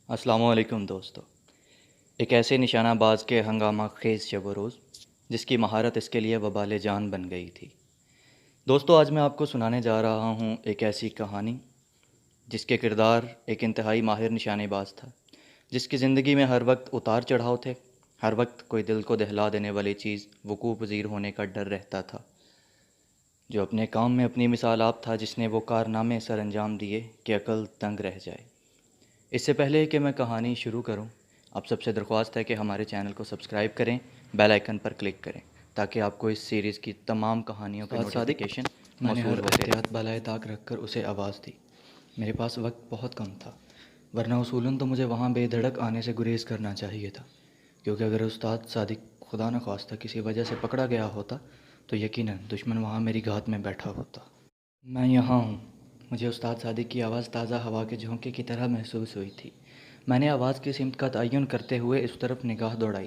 السلام علیکم دوستو۔ ایک ایسے نشانہ باز کے ہنگامہ خیز شب و روز جس کی مہارت اس کے لیے وبال جان بن گئی تھی۔ دوستو، آج میں آپ کو سنانے جا رہا ہوں ایک ایسی کہانی جس کے کردار ایک انتہائی ماہر نشانے باز تھا، جس کی زندگی میں ہر وقت اتار چڑھاؤ تھے، ہر وقت کوئی دل کو دہلا دینے والی چیز وقوع پذیر ہونے کا ڈر رہتا تھا، جو اپنے کام میں اپنی مثال آپ تھا، جس نے وہ کارنامے سر انجام دیے کہ عقل دنگ رہ جائے۔ اس سے پہلے کہ میں کہانی شروع کروں، آپ سب سے درخواست ہے کہ ہمارے چینل کو سبسکرائب کریں، بیل آئیکن پر کلک کریں تاکہ آپ کو اس سیریز کی تمام کہانیوں کی نوٹیفیکیشن میں نے ہر احتیاط بالائے طاق رکھ کر اسے آواز دی۔ میرے پاس وقت بہت کم تھا، ورنہ اصولاً تو مجھے وہاں بے دھڑک آنے سے گریز کرنا چاہیے تھا، کیونکہ اگر استاد صادق خدا نخواستہ کسی وجہ سے پکڑا گیا ہوتا تو یقیناً دشمن وہاں میری گھات میں بیٹھا ہوتا۔ میں یہاں ہوں۔ مجھے استاد صادق کی آواز تازہ ہوا کے جھونکے کی طرح محسوس ہوئی تھی۔ میں نے آواز کی سمت کا تعین کرتے ہوئے اس طرف نگاہ دوڑائی۔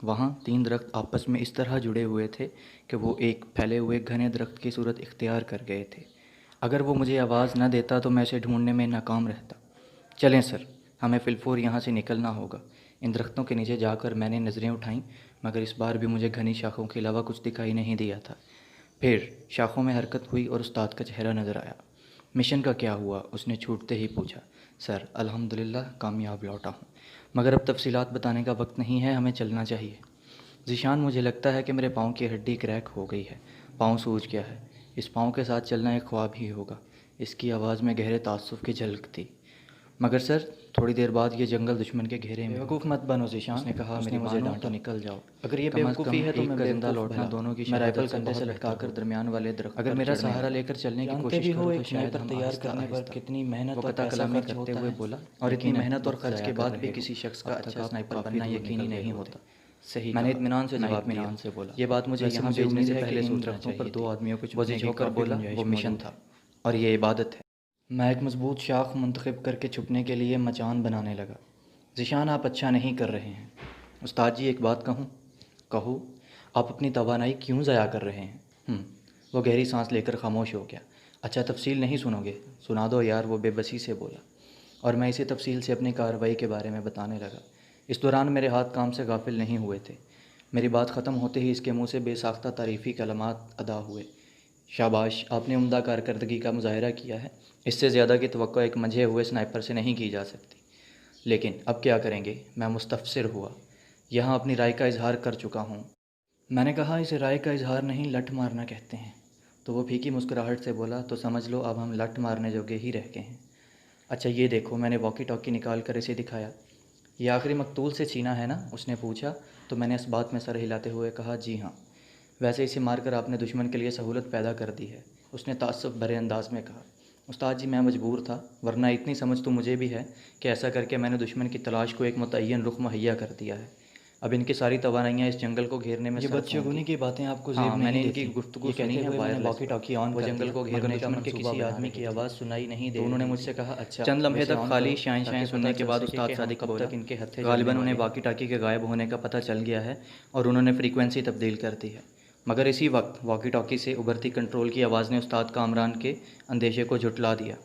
وہاں 3 درخت آپس میں اس طرح جڑے ہوئے تھے کہ وہ ایک پھیلے ہوئے گھنے درخت کی صورت اختیار کر گئے تھے۔ اگر وہ مجھے آواز نہ دیتا تو میں اسے ڈھونڈنے میں ناکام رہتا۔ چلیں سر، ہمیں فی الفور یہاں سے نکلنا ہوگا۔ ان درختوں کے نیچے جا کر میں نے نظریں اٹھائیں، مگر اس بار بھی مجھے گھنی شاخوں کے علاوہ کچھ دکھائی نہیں دیا تھا۔ پھر شاخوں میں حرکت ہوئی اور استاد کا چہرہ نظر آیا۔ مشن کا کیا ہوا؟ اس نے چھوٹتے ہی پوچھا۔ سر، الحمدللہ کامیاب لوٹا ہوں، مگر اب تفصیلات بتانے کا وقت نہیں ہے، ہمیں چلنا چاہیے۔ ذیشان، مجھے لگتا ہے کہ میرے پاؤں کی ہڈی کریک ہو گئی ہے، پاؤں سوج گیا ہے۔ اس پاؤں کے ساتھ چلنا ایک خواب ہی ہوگا۔ اس کی آواز میں گہرے تعصب کی جھلک تھی۔ مگر سر، تھوڑی دیر بعد یہ جنگل دشمن کے گھیرے میں۔ بیوقوف مت بنو ذیشان، اس نے کہا۔ میری مجھے ڈانٹا، نکل جاؤ۔ اگر یہ بیوقوفی ہے تو میں زندہ لوٹنا دونوں کی رائفل کندھے سے لٹکا کر درمیان والے درخت اگر میرا سہارا لے کر چلنے کی کوشش کروں تو شاید ہم تیار کرنے پر کتنی محنت اور قطع کلامی کرتے ہوئے بولا، اور اتنی محنت اور خرچ کے بعد بھی کسی شخص کا اچھا سنائپر بننا یقینی نہیں ہوتا۔ صحیح، میں نے اطمینان سے جواب دیا۔ یہ بات مجھے یہاں بھیجنے سے پہلے سوچنا چاہیے تھی۔ وہ جھنجھو کر بولا، وہ مشن تھا اور یہ عبادت ہے۔ میں ایک مضبوط شاخ منتخب کر کے چھپنے کے لیے مچان بنانے لگا۔ ذیشان، آپ اچھا نہیں کر رہے ہیں۔ استاد جی، ایک بات کہوں؟ کہو۔ آپ اپنی توانائی کیوں ضائع کر رہے ہیں؟ وہ گہری سانس لے کر خاموش ہو گیا۔ اچھا، تفصیل نہیں سنو گے؟ سنا دو یار، وہ بے بسی سے بولا، اور میں اسی تفصیل سے اپنی کارروائی کے بارے میں بتانے لگا۔ اس دوران میرے ہاتھ کام سے غافل نہیں ہوئے تھے۔ میری بات ختم ہوتے ہی اس کے منہ سے بے ساختہ تعریفی کلمات ادا ہوئے۔ شاباش، آپ نے عمدہ کارکردگی کا مظاہرہ کیا ہے۔ اس سے زیادہ کی توقع ایک منجھے ہوئے سنائپر سے نہیں کی جا سکتی۔ لیکن اب کیا کریں گے؟ میں مستفسر ہوا۔ یہاں اپنی رائے کا اظہار کر چکا ہوں۔ میں نے کہا، اسے رائے کا اظہار نہیں، لٹ مارنا کہتے ہیں۔ تو وہ پھیکی مسکراہٹ سے بولا، تو سمجھ لو اب ہم لٹ مارنے جوگے ہی رہ گئے ہیں۔ اچھا یہ دیکھو، میں نے واکی ٹاکی نکال کر اسے دکھایا۔ یہ آخری مقتول سے چھینا ہے نا؟ اس نے پوچھا، تو میں نے اس بات میں سر ہلاتے ہوئے کہا، جی ہاں۔ ویسے اسے مار کر آپ نے دشمن کے لیے سہولت پیدا کر دی ہے، اس نے تعصب بھرے انداز میں کہا۔ استاد جی، میں مجبور تھا، ورنہ اتنی سمجھ تو مجھے بھی ہے کہ ایسا کر کے میں نے دشمن کی تلاش کو ایک متعین رخ مہیا کر دیا ہے۔ اب ان کی ساری توانائیاں اس جنگل کو گھیرنے میں صرف ہوں گی۔ یہ بچگونی کی باتیں آپ کو زیب نہیں دیتی۔ میں نے ان کی گفتگو سنی ہے وائرلیس، واکی ٹاکی آن کر دیا، وہ جنگل کو گھیرنے کا دشمن کے کسی آدمی کی آواز سنائی نہیں دے رہی۔ انہوں نے مجھ سے کہا، اچھا۔ چند لمحے تک خالی شائیں شائیں سننے کے بعد استاد صادق بولا، غالباً انہیں واکی ٹاکی کے غائب ہونے کا پتہ چل گیا ہے اور انہوں نے فریکوینسی تبدیل کر دی ہے۔ مگر اسی وقت واکی ٹاکی سے ابھرتی کنٹرول کی آواز نے استاد کامران کے اندیشے کو جھٹلا دیا۔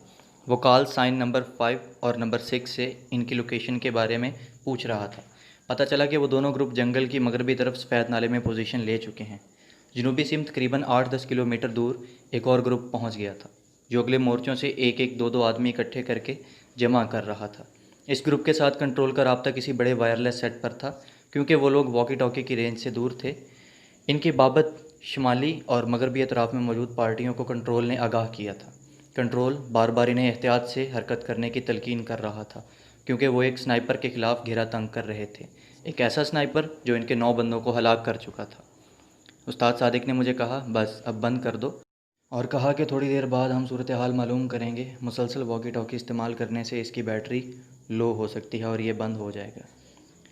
وہ کال سائن نمبر 5 اور نمبر 6 سے ان کی لوکیشن کے بارے میں پوچھ رہا تھا۔ پتہ چلا کہ وہ دونوں گروپ جنگل کی مغربی طرف سفید نالے میں پوزیشن لے چکے ہیں۔ جنوبی سمت تقریباً 8-10 کلومیٹر دور ایک اور گروپ پہنچ گیا تھا، جو اگلے مورچوں سے ایک ایک دو آدمی اکٹھے کر کے جمع کر رہا تھا۔ اس گروپ کے ساتھ کنٹرول کا رابطہ کسی بڑے وائرلیس سیٹ پر تھا، کیونکہ وہ لوگ واکی ٹاکی کی رینج سے دور تھے۔ ان کی بابت شمالی اور مغربی اطراف میں موجود پارٹیوں کو کنٹرول نے آگاہ کیا تھا۔ کنٹرول بار بار انہیں احتیاط سے حرکت کرنے کی تلقین کر رہا تھا، کیونکہ وہ ایک سنائپر کے خلاف گھیرا تنگ کر رہے تھے، ایک ایسا سنائپر جو ان کے 9 بندوں کو ہلاک کر چکا تھا۔ استاد صادق نے مجھے کہا، بس اب بند کر دو، اور کہا کہ تھوڑی دیر بعد ہم صورتحال معلوم کریں گے۔ مسلسل واکی ٹاکی استعمال کرنے سے اس کی بیٹری لو ہو سکتی ہے اور یہ بند ہو جائے گا۔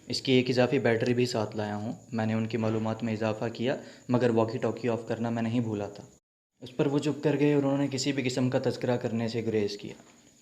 اس کی ایک اضافی بیٹری بھی ساتھ لایا ہوں۔ میں نے ان کی معلومات میں اضافہ کیا، مگر واکی ٹاکی آف کرنا میں نہیں بھولا تھا۔ اس پر وہ چپ کر گئے اور انہوں نے کسی بھی قسم کا تذکرہ کرنے سے گریز کیا۔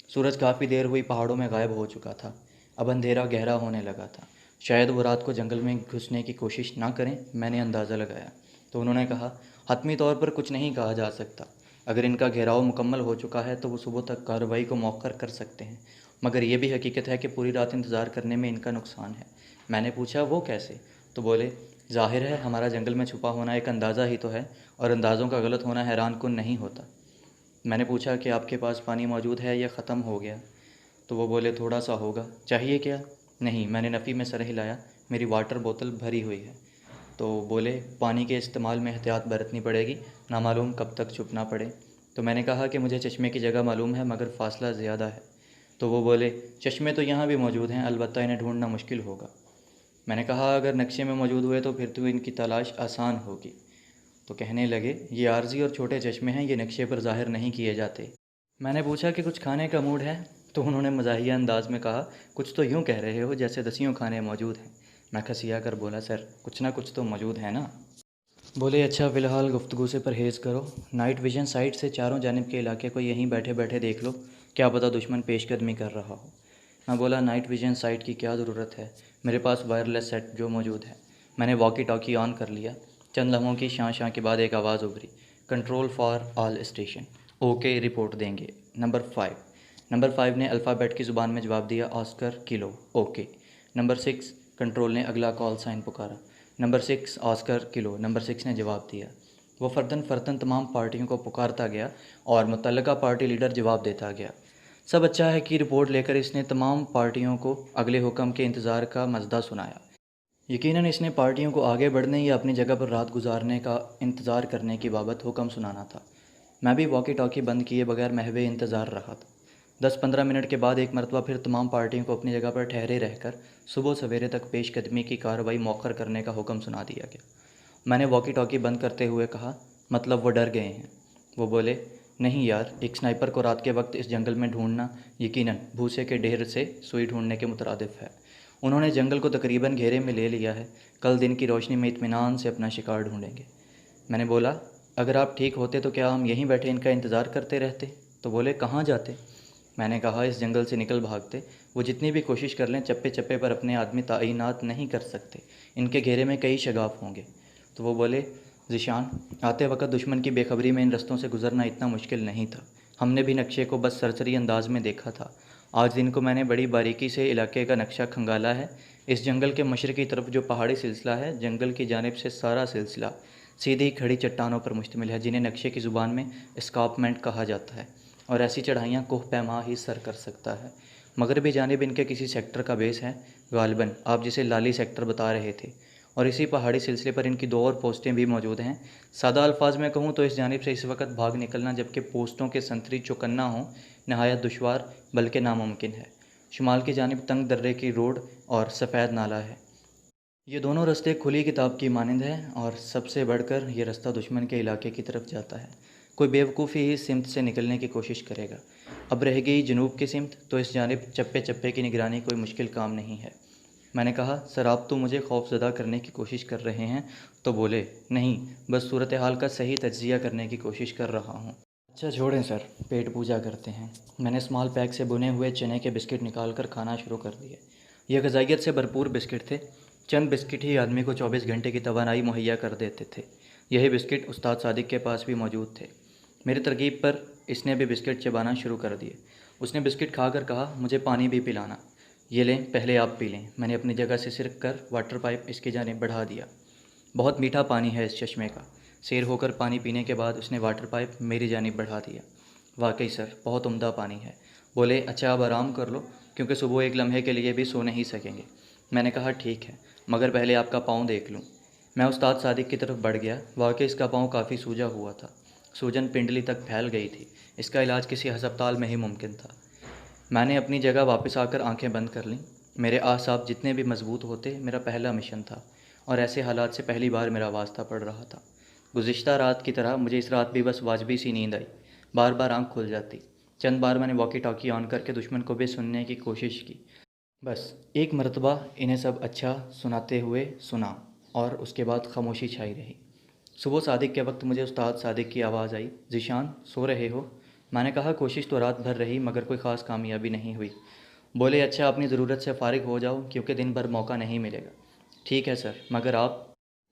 سورج کافی دیر ہوئی پہاڑوں میں غائب ہو چکا تھا، اب اندھیرا گہرا ہونے لگا تھا۔ شاید وہ رات کو جنگل میں گھسنے کی کوشش نہ کریں، میں نے اندازہ لگایا۔ تو انہوں نے کہا، حتمی طور پر کچھ نہیں کہا جا سکتا۔ اگر ان کا گھیراؤ مکمل ہو چکا ہے تو وہ صبح تک کارروائی کو مؤخر کر سکتے ہیں۔ مگر یہ بھی حقیقت ہے کہ پوری رات انتظار کرنے میں ان کا نقصان ہے۔ میں نے پوچھا وہ کیسے؟ تو بولے ظاہر ہے ہمارا جنگل میں چھپا ہونا ایک اندازہ ہی تو ہے، اور اندازوں کا غلط ہونا حیران کن نہیں ہوتا۔ میں نے پوچھا کہ آپ کے پاس پانی موجود ہے یا ختم ہو گیا؟ تو وہ بولے تھوڑا سا ہوگا، چاہیے کیا؟ نہیں، میں نے نفی میں سر ہلایا، میری واٹر بوتل بھری ہوئی ہے۔ تو بولے پانی کے استعمال میں احتیاط برتنی پڑے گی، نامعلوم کب تک چھپ نہ پڑے۔ تو میں نے کہا کہ مجھے چشمے کی جگہ معلوم ہے مگر فاصلہ زیادہ ہے۔ تو وہ بولے چشمے تو یہاں بھی موجود ہیں، البتہ انہیں ڈھونڈنا مشکل ہوگا۔ میں نے کہا اگر نقشے میں موجود ہوئے تو پھر تو ان کی تلاش آسان ہوگی۔ تو کہنے لگے یہ عارضی اور چھوٹے چشمے ہیں، یہ نقشے پر ظاہر نہیں کیے جاتے۔ میں نے پوچھا کہ کچھ کھانے کا موڈ ہے؟ تو انہوں نے مزاحیہ انداز میں کہا کچھ تو یوں کہہ رہے ہو جیسے دسیوں کھانے موجود ہیں۔ میں کھسیا کر بولا سر کچھ نہ کچھ تو موجود ہے نا۔ بولے اچھا فی الحال گفتگو سے پرہیز کرو، نائٹ ویژن سائٹ سے چاروں جانب کے علاقے کو یہیں بیٹھے بیٹھے دیکھ لو، کیا پتہ دشمن پیش قدمی کر رہا ہو۔ میں بولا نائٹ ویژن سائٹ کی کیا ضرورت ہے، میرے پاس وائرلیس سیٹ جو موجود ہے۔ میں نے واکی ٹاکی آن کر لیا۔ چند لمحوں کی شاں شاں کے بعد ایک آواز ابھری، control for all station, okay report دیں گے، نمبر 5۔ نمبر 5 نے الفابیٹ کی زبان میں جواب دیا آسکر کلو، اوکے۔ نمبر 6 کنٹرول نے اگلا کال سائن پکارا، نمبر 6 آسکر کلو، نمبر 6 نے جواب دیا۔ وہ فرداً فرداً تمام پارٹیوں کو پکارتا گیا اور متعلقہ پارٹی لیڈر جواب دیتا گیا۔ سب اچھا ہے کہ رپورٹ لے کر اس نے تمام پارٹیوں کو اگلے حکم کے انتظار کا مزدہ سنایا۔ یقیناً اس نے پارٹیوں کو آگے بڑھنے یا اپنی جگہ پر رات گزارنے کا انتظار کرنے کی بابت حکم سنانا تھا۔ میں بھی واکی ٹاکی بند کیے بغیر محو انتظار رہا تھا۔ 10-15 منٹ کے بعد ایک مرتبہ پھر تمام پارٹیوں کو اپنی جگہ پر ٹھہرے رہ کر صبح سویرے تک پیش قدمی کی کارروائی مؤخر کرنے کا حکم سنا دیا گیا۔ میں نے واکی ٹاکی بند کرتے ہوئے کہا مطلب وہ ڈر گئے ہیں؟ وہ بولے نہیں یار، ایک سنائپر کو رات کے وقت اس جنگل میں ڈھونڈنا یقیناً بھوسے کے ڈھیر سے سوئی ڈھونڈنے کے مترادف ہے۔ انہوں نے جنگل کو تقریباً گھیرے میں لے لیا ہے، کل دن کی روشنی میں اطمینان سے اپنا شکار ڈھونڈیں گے۔ میں نے بولا اگر آپ ٹھیک ہوتے تو کیا ہم یہیں بیٹھے ان کا انتظار کرتے رہتے؟ تو بولے کہاں جاتے؟ میں نے کہا اس جنگل سے نکل بھاگتے، وہ جتنی بھی کوشش کر لیں چپے چپے پر اپنے آدمی تعینات نہیں کر سکتے، ان کے گھیرے میں کئی شگاف ہوں گے۔ تو وہ بولے ذیشان، آتے وقت دشمن کی بے خبری میں ان رستوں سے گزرنا اتنا مشکل نہیں تھا، ہم نے بھی نقشے کو بس سرسری انداز میں دیکھا تھا۔ آج دن کو میں نے بڑی باریکی سے علاقے کا نقشہ کھنگالا ہے۔ اس جنگل کے مشرقی طرف جو پہاڑی سلسلہ ہے، جنگل کی جانب سے سارا سلسلہ سیدھی کھڑی چٹانوں پر مشتمل ہے جنہیں نقشے کی زبان میں اسکارپمنٹ کہا جاتا ہے، اور ایسی چڑھائیاں کوہ پیما ہی سر کر سکتا ہے۔ مغربی جانب ان کے کسی سیکٹر کا بیس ہے، غالباً آپ جسے لالی سیکٹر بتا رہے تھے، اور اسی پہاڑی سلسلے پر ان کی 2 اور پوسٹیں بھی موجود ہیں۔ سادہ الفاظ میں کہوں تو اس جانب سے اس وقت بھاگ نکلنا جبکہ پوسٹوں کے سنتری چوکنا ہوں نہایت دشوار بلکہ ناممکن ہے۔ شمال کی جانب تنگ درے کی روڈ اور سفید نالہ ہے۔ یہ دونوں رستے کھلی کتاب کی مانند ہیں، اور سب سے بڑھ کر یہ رستہ دشمن کے علاقے کی طرف جاتا ہے۔ کوئی بیوقوفی ہی اس سمت سے نکلنے کی کوشش کرے گا۔ اب رہ گئی جنوب کی سمت، تو اس جانب چپے چپے کی نگرانی کوئی مشکل کام نہیں ہے۔ میں نے کہا سر آپ تو مجھے خوف زدہ کرنے کی کوشش کر رہے ہیں؟ تو بولے نہیں، بس صورتحال کا صحیح تجزیہ کرنے کی کوشش کر رہا ہوں۔ اچھا چھوڑیں سر، پیٹ پوجا کرتے ہیں۔ میں نے اسمال پیک سے بنے ہوئے چنے کے بسکٹ نکال کر کھانا شروع کر دیا۔ یہ غذائیت سے بھرپور بسکٹ تھے۔ چند بسکٹ ہی آدمی کو 24 گھنٹے کی توانائی مہیا کر دیتے تھے۔ یہی بسکٹ استاد صادق کے پاس بھی موجود تھے۔ میری ترغیب پر اس نے بھی بسکٹ چبانا شروع کر دیے۔ اس نے بسکٹ کھا کر کہا مجھے پانی بھی پلانا۔ یہ لیں پہلے آپ پی لیں۔ میں نے اپنی جگہ سے سرک کر واٹر پائپ اس کی جانب بڑھا دیا۔ بہت میٹھا پانی ہے اس چشمے کا۔ سیر ہو کر پانی پینے کے بعد اس نے واٹر پائپ میری جانب بڑھا دیا۔ واقعی سر بہت عمدہ پانی ہے۔ بولے اچھا اب آرام کر لو، کیونکہ صبح ایک لمحے کے لیے بھی سو نہیں سکیں گے۔ میں نے کہا ٹھیک ہے، مگر پہلے آپ کا پاؤں دیکھ لوں۔ میں استاد صادق کی طرف بڑھ گیا۔ واقعی اس کا پاؤں کافی سوجا ہوا تھا، سوجن پنڈلی تک پھیل گئی تھی۔ اس کا علاج کسی ہسپتال میں ہی ممکن تھا۔ میں نے اپنی جگہ واپس آ کر آنکھیں بند کر لیں۔ میرے اعصاب جتنے بھی مضبوط ہوتے، میرا پہلا مشن تھا، اور ایسے حالات سے پہلی بار میرا واسطہ پڑ رہا تھا۔ گزشتہ رات کی طرح مجھے اس رات بھی بس واجبی سی نیند آئی۔ بار بار آنکھ کھل جاتی۔ چند بار میں نے واکی ٹاکی آن کر کے دشمن کو بھی سننے کی کوشش کی۔ بس ایک مرتبہ انہیں سب اچھا سناتے ہوئے سنا، اور اس کے بعد خاموشی چھائی رہی۔ صبح صادق کے وقت مجھے استاد صادق کی آواز آئی، ذیشان سو رہے ہو؟ میں نے کہا کوشش تو رات بھر رہی مگر کوئی خاص کامیابی نہیں ہوئی۔ بولے اچھا اپنی ضرورت سے فارغ ہو جاؤ، کیونکہ دن بھر موقع نہیں ملے گا۔ ٹھیک ہے سر، مگر آپ؟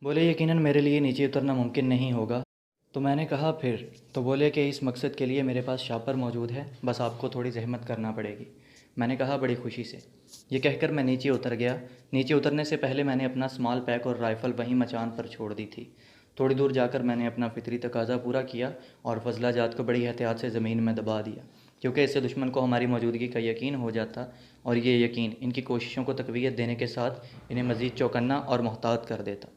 بولے یقیناً میرے لیے نیچے اترنا ممکن نہیں ہوگا۔ تو میں نے کہا پھر؟ تو بولے کہ اس مقصد کے لیے میرے پاس شاپر موجود ہے، بس آپ کو تھوڑی زحمت کرنا پڑے گی۔ میں نے کہا بڑی خوشی سے۔ یہ کہہ کر میں نیچے اتر گیا۔ نیچے اترنے سے پہلے میں نے اپنا اسمال پیک اور رائفل وہیں مچان پر چھوڑ دی تھی۔ تھوڑی دور جا کر میں نے اپنا فطری تقاضا پورا کیا اور فضلہ جات کو بڑی احتیاط سے زمین میں دبا دیا، کیونکہ اس سے دشمن کو ہماری موجودگی کا یقین ہو جاتا، اور یہ یقین ان کی کوششوں کو تقویت دینے کے ساتھ انہیں مزید چوکنا اور محتاط کر دیتا۔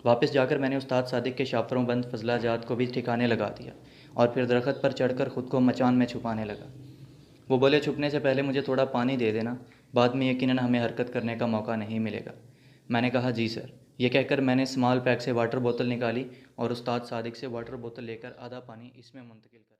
واپس جا کر میں نے استاد صادق کے شافتروں بند فضلہ جات کو بھی ٹھکانے لگا دیا اور پھر درخت پر چڑھ کر خود کو مچان میں چھپانے لگا۔ وہ بولے چھپنے سے پہلے مجھے تھوڑا پانی دے دینا، بعد میں یقیناً ہمیں حرکت کرنے کا موقع نہیں ملے گا۔ میں نے کہا جی سر۔ یہ کہہ کر میں نے اسمال پیک سے واٹر بوتل نکالی اور استاد صادق سے واٹر بوتل لے کر آدھا پانی اس میں منتقل کر